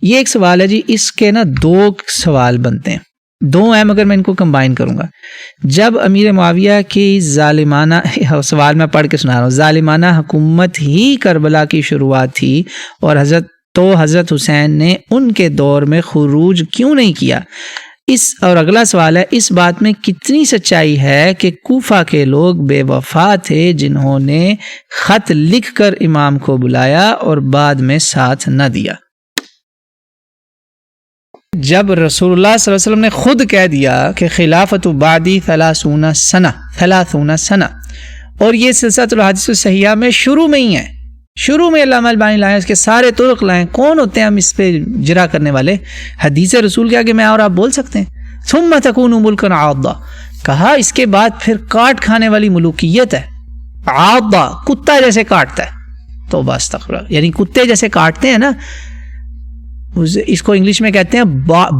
یہ ایک سوال ہے جی، اس کے نا 2 سوال بنتے ہیں، 2 ہیں مگر میں ان کو کمبائن کروں گا۔ جب امیر معاویہ کی ظالمانہ سوال میں پڑھ کے سنا رہا ہوں، ظالمانہ حکومت ہی کربلا کی شروعات تھی اور حضرت حسین نے ان کے دور میں خروج کیوں نہیں کیا؟ اور اگلا سوال ہے، اس بات میں کتنی سچائی ہے کہ کوفہ کے لوگ بے وفا تھے جنہوں نے خط لکھ کر امام کو بلایا اور بعد میں ساتھ نہ دیا؟ جب رسول اللہ صلی اللہ علیہ وسلم نے خود کہہ دیا کہ خلافت بعدی 30 سنہ، اور یہ سلسلۃ الحدیث الصحیحہ میں شروع میں ہی ہے، شروع میں علامہ البانی لائیں، اس کے سارے طرق لائیں، کون ہوتے ہیں ہم اس پہ جرا کرنے والے؟ حدیث رسول کے آگے میں اور آپ بول سکتے ہیں؟ ثم تکون ملکا عاضا، کہا اس کے بعد پھر کاٹ کھانے والی ملوکیت ہے، عاضا کتا جیسے کاٹتا ہے، تو استغفر، یعنی کتے جیسے کاٹتے ہیں نا، اس کو انگلش میں کہتے ہیں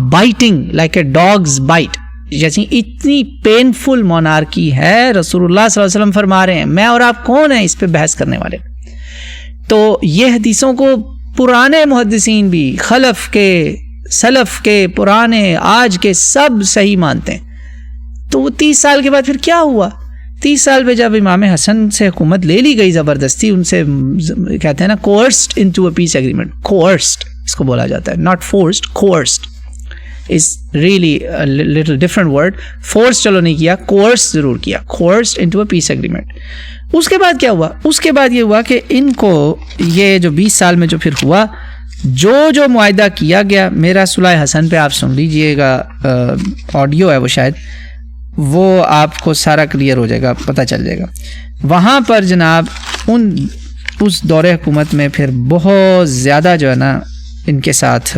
biting, like a dogs byte, جیسی اتنی پینفل مونارکی ہے۔ رسول اللہ صلی اللہ علیہ وسلم فرما رہے ہیں، میں اور آپ کون ہیں اس پہ بحث کرنے والے؟ تو یہ حدیثوں کو پرانے محدثین بھی، خلف کے، سلف کے، پرانے، آج کے، سب صحیح مانتے ہیں۔ تو وہ 30 سال کے بعد پھر کیا ہوا؟ 30 سال پہ جب امام حسن سے حکومت لے لی گئی زبردستی، ان سے کہتے ہیں نا coerced into a peace agreement، coerced اس کو بولا جاتا ہے، not forced، coerced is really a little different word، force چلو نہیں کیا، coerced ضرور کیا، coerced into a peace agreement۔ اس کے بعد کیا ہوا؟ اس کے بعد یہ ہوا کہ ان کو یہ جو 20 سال میں جو پھر ہوا، جو معاہدہ کیا گیا، میرا صلح حسن پہ آپ سن لیجئے گا، آڈیو ہے وہ، شاید وہ آپ کو سارا کلیئر ہو جائے گا، پتہ چل جائے گا۔ وہاں پر جناب اس دور حکومت میں پھر بہت زیادہ جو ہے نا ان کے ساتھ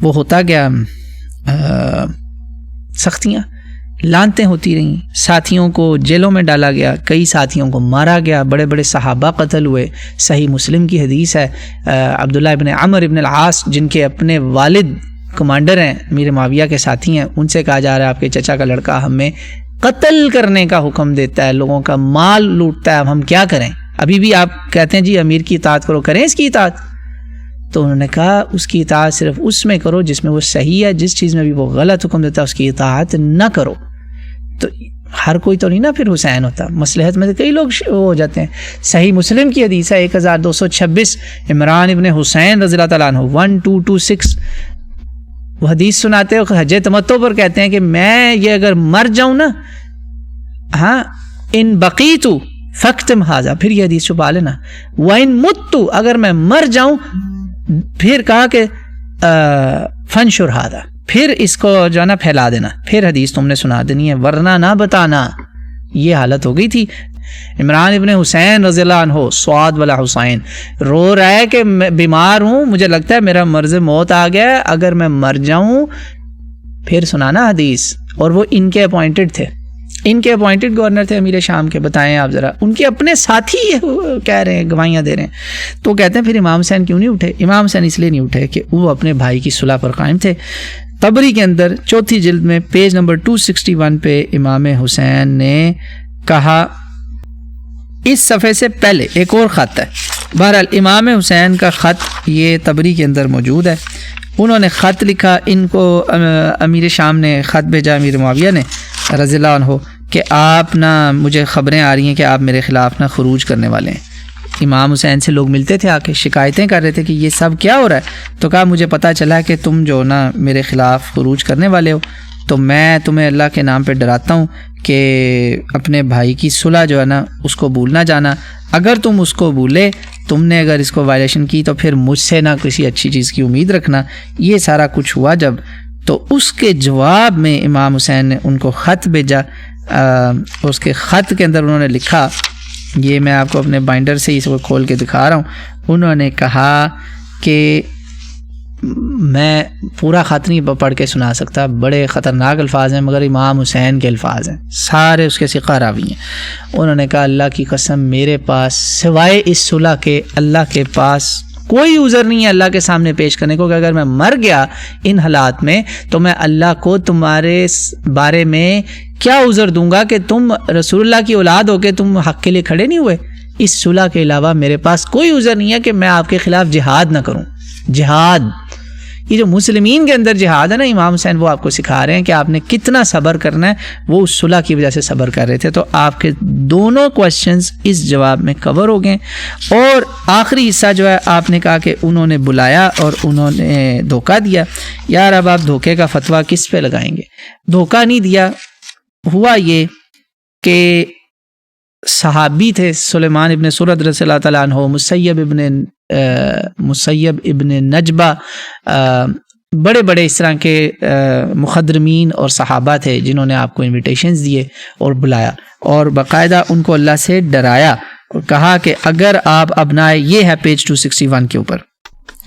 وہ ہوتا گیا، سختیاں، لانتیں ہوتی رہیں، ساتھیوں کو جیلوں میں ڈالا گیا، کئی ساتھیوں کو مارا گیا، بڑے بڑے صحابہ قتل ہوئے۔ صحیح مسلم کی حدیث ہے، عبداللہ ابن عمر ابن العاص جن کے اپنے والد کمانڈر ہیں، امیر معاویہ کے ساتھی ہیں، ان سے کہا جا رہا ہے آپ کے چچا کا لڑکا ہمیں قتل کرنے کا حکم دیتا ہے، لوگوں کا مال لوٹتا ہے، ہم کیا کریں؟ ابھی بھی آپ کہتے ہیں جی امیر کی اطاعت کرو، کریں اس کی اطاعت؟ تو انہوں نے کہا اس کی اطاعت صرف اس میں کرو جس میں وہ صحیح ہے، جس چیز میں بھی وہ غلط حکم دیتا ہے اس کی اطاعت نہ کرو۔ تو ہر کوئی تو نہیں نا پھر حسین ہوتا، مصلحت میں کئی لوگ ہو جاتے ہیں۔ صحیح مسلم کی حدیث ہے 1226، عمران ابن حسین رضی اللہ تعالیٰ عنہ 1226، وہ حدیث سناتے ہو حج تمتع پر، کہتے ہیں کہ میں یہ اگر مر جاؤں نا، ہاں، ان بقیتو فاکتم ھذا، پھر یہ حدیث چھپا لینا، وَإِن مُتُّ، اگر میں مر جاؤں، پھر کہا کہ فنشر ھذا، پھر اس کو جو ہے نا پھیلا دینا، پھر حدیث تم نے سنا دینی ہے، ورنہ نہ بتانا۔ یہ حالت ہو گئی تھی۔ عمران ابن حسین رضی اللہ عنہ، سعاد والا حسین، رو رہا ہے کہ میں بیمار ہوں، مجھے لگتا ہے میرا مرض موت آ گیا ہے، اگر میں مر جاؤں پھر سنانا حدیث۔ اور وہ ان کے اپوائنٹڈ تھے، ان کے اپوائنٹڈ گورنر تھے امیر شام کے، بتائیں آپ ذرا، ان کے اپنے ساتھی کہہ رہے ہیں، گواہیاں دے رہے ہیں۔ تو کہتے ہیں پھر امام حسین کیوں نہیں اٹھے؟ امام حسین اس لیے نہیں اٹھے کہ وہ اپنے بھائی کی صلح پر قائم تھے۔ طبری کے اندر 4 جلد میں پیج نمبر 261 پہ امام حسین نے کہا، اس صفحے سے پہلے ایک اور خط ہے، بہرحال امام حسین کا خط یہ طبری کے اندر موجود ہے۔ انہوں نے خط لکھا، ان کو امیر شام نے خط بھیجا امیر معاویہ نے رضی اللہ عنہ کہ آپ نا، مجھے خبریں آ رہی ہیں کہ آپ میرے خلاف نا خروج کرنے والے ہیں۔ امام حسین سے لوگ ملتے تھے، آ کے شکایتیں کر رہے تھے کہ یہ سب کیا ہو رہا ہے؟ تو کہا مجھے پتہ چلا کہ تم جو نا میرے خلاف خروج کرنے والے ہو، تو میں تمہیں اللہ کے نام پہ ڈراتا ہوں کہ اپنے بھائی کی صلح جو ہے نا اس کو بھول نہ جانا، اگر تم اس کو بھولے، تم نے اگر اس کو وائلیشن کی تو پھر مجھ سے نہ کسی اچھی چیز کی امید رکھنا۔ یہ سارا کچھ ہوا جب، تو اس کے جواب میں امام حسین نے ان کو خط بھیجا۔ اس کے خط کے اندر انہوں نے لکھا، یہ میں آپ کو اپنے بائنڈر سے اس کو کھول کے دکھا رہا ہوں، انہوں نے کہا کہ میں پورا خط نہیں پڑھ کے سنا سکتا، بڑے خطرناک الفاظ ہیں، مگر امام حسین کے الفاظ ہیں، سارے اس کے ثقہ راوی ہیں۔ انہوں نے کہا اللہ کی قسم میرے پاس سوائے اس صلح کے اللہ کے پاس کوئی عذر نہیں ہے اللہ کے سامنے پیش کرنے کو، کہ اگر میں مر گیا ان حالات میں تو میں اللہ کو تمہارے بارے میں کیا عذر دوں گا کہ تم رسول اللہ کی اولاد ہو کے تم حق کے لیے کھڑے نہیں ہوئے، اس صلح کے علاوہ میرے پاس کوئی عذر نہیں ہے کہ میں آپ کے خلاف جہاد نہ کروں. جہاد، یہ جو مسلمین کے اندر جہاد ہے نا، امام حسین وہ آپ کو سکھا رہے ہیں کہ آپ نے کتنا صبر کرنا ہے. وہ اس صلح کی وجہ سے صبر کر رہے تھے. تو آپ کے دونوں کوشچنز اس جواب میں کور ہو گئے. اور آخری حصہ جو ہے آپ نے کہا کہ انہوں نے بلایا اور انہوں نے دھوکہ دیا. یار اب آپ دھوکے کا فتویٰ کس پہ لگائیں گے؟ دھوکہ نہیں دیا. ہوا یہ کہ صحابی تھے سلیمان ابن سرد رضی اللہ تعالیٰ عنہ، مسیب ابن نجبہ، بڑے بڑے اس طرح کے مخدرمین اور صحابہ تھے جنہوں نے آپ کو انویٹیشنز دیے اور بلایا، اور باقاعدہ ان کو اللہ سے ڈرایا اور کہا کہ اگر آپ اب نہ آئے، یہ ہے پیج 261 کے اوپر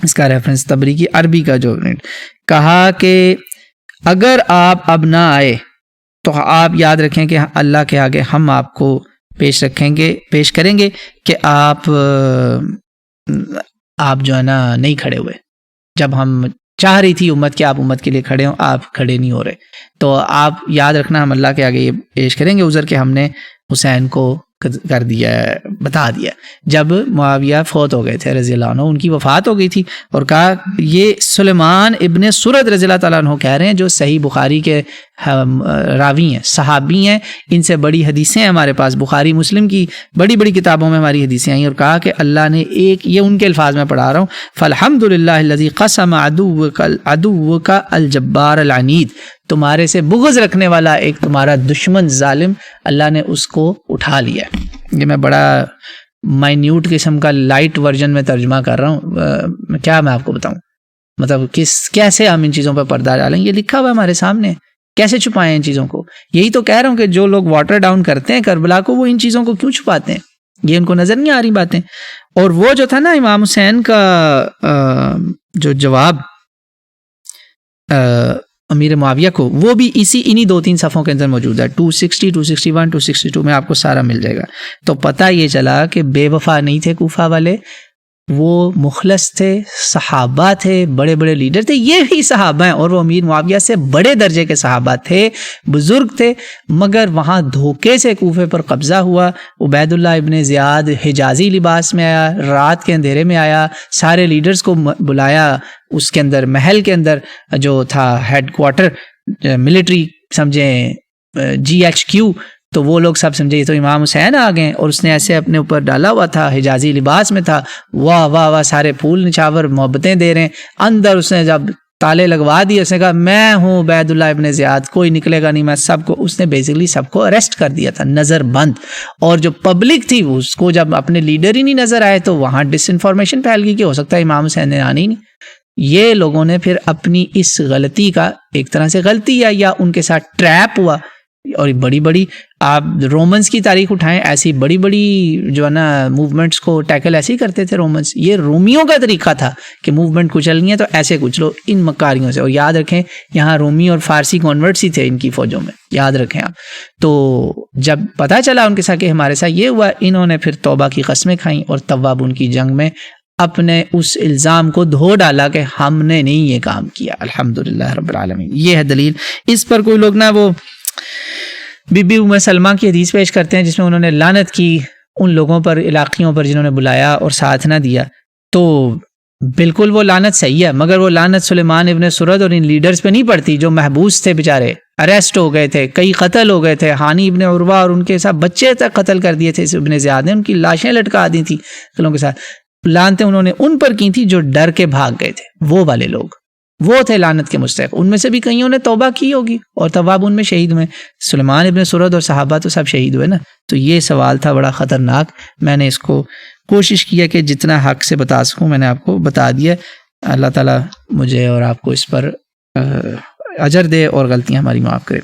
اس کا ریفرنس تبری کی عربی کا، جو کہا کہ اگر آپ اب نہ آئے تو آپ یاد رکھیں کہ اللہ کے آگے ہم آپ کو پیش کریں گے کہ آپ جو ہے نا نہیں کھڑے ہوئے. جب ہم چاہ رہی تھی امت کہ آپ امت کے لیے کھڑے ہوں، آپ کھڑے نہیں ہو رہے. تو آپ یاد رکھنا ہم اللہ کے آگے یہ پیش کریں گے عذر کہ ہم نے حسین کو کر دیا، بتا دیا. جب معاویہ فوت ہو گئے تھے رضی اللہ عنہ، ان کی وفات ہو گئی تھی، اور کہا یہ سلیمان ابن سرد رضی اللہ تعالیٰ عنہ کہہ رہے ہیں جو صحیح بخاری کے راوی ہیں، صحابی ہیں، ان سے بڑی حدیثیں ہیں ہمارے پاس، بخاری مسلم کی بڑی بڑی کتابوں میں ہماری حدیثیں آئیں. اور کہا کہ اللہ نے ایک، یہ ان کے الفاظ میں پڑھا رہا ہوں، فالحمدللہ الذی قسم عدوک الجبار العنید، تمہارے سے بغض رکھنے والا ایک تمہارا دشمن ظالم، اللہ نے اس کو اٹھا لیا. یہ میں بڑا مائنیوٹ قسم کا لائٹ ورژن میں ترجمہ کر رہا ہوں. کیا میں آپ کو بتاؤں، مطلب کیسے ہم ان چیزوں پہ پردہ ڈالیں؟ یہ لکھا ہوا ہے ہمارے سامنے، کیسے چھپائیں ان چیزوں کو؟ یہی تو کہہ رہا ہوں کہ جو لوگ واٹر ڈاؤن کرتے ہیں کربلا کو، وہ ان چیزوں کو کیوں چھپاتے ہیں؟ یہ ان کو نظر نہیں آ رہی باتیں. اور وہ جو تھا نا امام حسین کا جو جواب امیر معاویہ کو، وہ بھی انہی 2-3 صفحوں کے اندر موجود ہے. 260 261 262 میں آپ کو سارا مل جائے گا. تو پتہ یہ چلا کہ بے وفا نہیں تھے کوفہ والے، وہ مخلص تھے، صحابہ تھے، بڑے بڑے لیڈر تھے. یہ بھی صحابہ ہیں اور وہ امیر معاویہ سے بڑے درجے کے صحابہ تھے، بزرگ تھے، مگر وہاں دھوکے سے کوفے پر قبضہ ہوا. عبید اللہ ابن زیاد حجازی لباس میں آیا، رات کے اندھیرے میں آیا، سارے لیڈرز کو بلایا اس کے اندر، محل کے اندر جو تھا ہیڈ کوارٹر ملٹری سمجھیں GHQ، تو وہ لوگ سب سمجھے تو امام حسین آ گئے، اور اس نے ایسے اپنے اوپر ڈالا ہوا تھا، حجازی لباس میں تھا، واہ واہ واہ، سارے پھول نچھاور محبتیں دے رہے ہیں. اندر اس نے جب تالے لگوا دیے، اس نے کہا میں ہوں عبید اللہ ابن زیاد، کوئی نکلے گا نہیں، میں سب کو، اس نے بیسیکلی سب کو اریسٹ کر دیا تھا، نظر بند. اور جو پبلک تھی اس کو جب اپنے لیڈر ہی نہیں نظر آئے تو وہاں ڈس انفارمیشن پھیل گئی کہ ہو سکتا ہے امام حسین نے آنا ہی نہیں. یہ لوگوں نے پھر اپنی اس غلطی کا، ایک طرح سے غلطی ہے یا ان کے ساتھ ٹریپ ہوا، اور بڑی بڑی آپ رومنس کی تاریخ اٹھائیں، ایسی بڑی بڑی جو ہے نا موومنٹس کو ٹیکل ایسے ہی کرتے تھے رومنس. یہ رومیوں کا طریقہ تھا کہ موومنٹ کچلنی ہے تو ایسے کچلو ان مکاریوں سے. اور یاد رکھیں یہاں رومی اور فارسی کنورٹس ہی تھے ان کی فوجوں میں، یاد رکھیں آپ. تو جب پتہ چلا ان کے ساتھ کہ ہمارے ساتھ یہ ہوا، انہوں نے پھر توبہ کی قسمیں کھائیں اور توابون کی جنگ میں اپنے اس الزام کو دھو ڈالا کہ ہم نے نہیں یہ کام کیا. الحمدللہ رب العالمین. یہ ہے دلیل. اس پر کوئی لوگ نا وہ بی بی ام سلمہ کی حدیث پیش کرتے ہیں جس میں انہوں نے لعنت کی ان لوگوں پر، علاقیوں پر جنہوں نے بلایا اور ساتھ نہ دیا. تو بالکل وہ لعنت صحیح ہے، مگر وہ لعنت سلیمان ابن سرد اور ان لیڈرز پہ نہیں پڑتی جو محبوس تھے، بیچارے اریسٹ ہو گئے تھے، کئی قتل ہو گئے تھے. ہانی ابن عروہ اور ان کے ساتھ بچے تک قتل کر دیے تھے ابن زیاد نے، ان کی لاشیں لٹکا دی تھی قتلوں کے ساتھ. لعنتیں انہوں نے ان پر کی تھی جو ڈر کے بھاگ گئے تھے. وہ والے لوگ وہ تھے لعنت کے مستحق. ان میں سے بھی کئیوں نے توبہ کی ہوگی اور تواب ان میں شہید ہوئے. سلیمان ابن سرد اور صحابہ تو سب شہید ہوئے نا. تو یہ سوال تھا بڑا خطرناک. میں نے اس کو کوشش کیا کہ جتنا حق سے بتا سکوں میں نے آپ کو بتا دیا. اللہ تعالیٰ مجھے اور آپ کو اس پر اجر دے اور غلطیاں ہماری معاف کرے.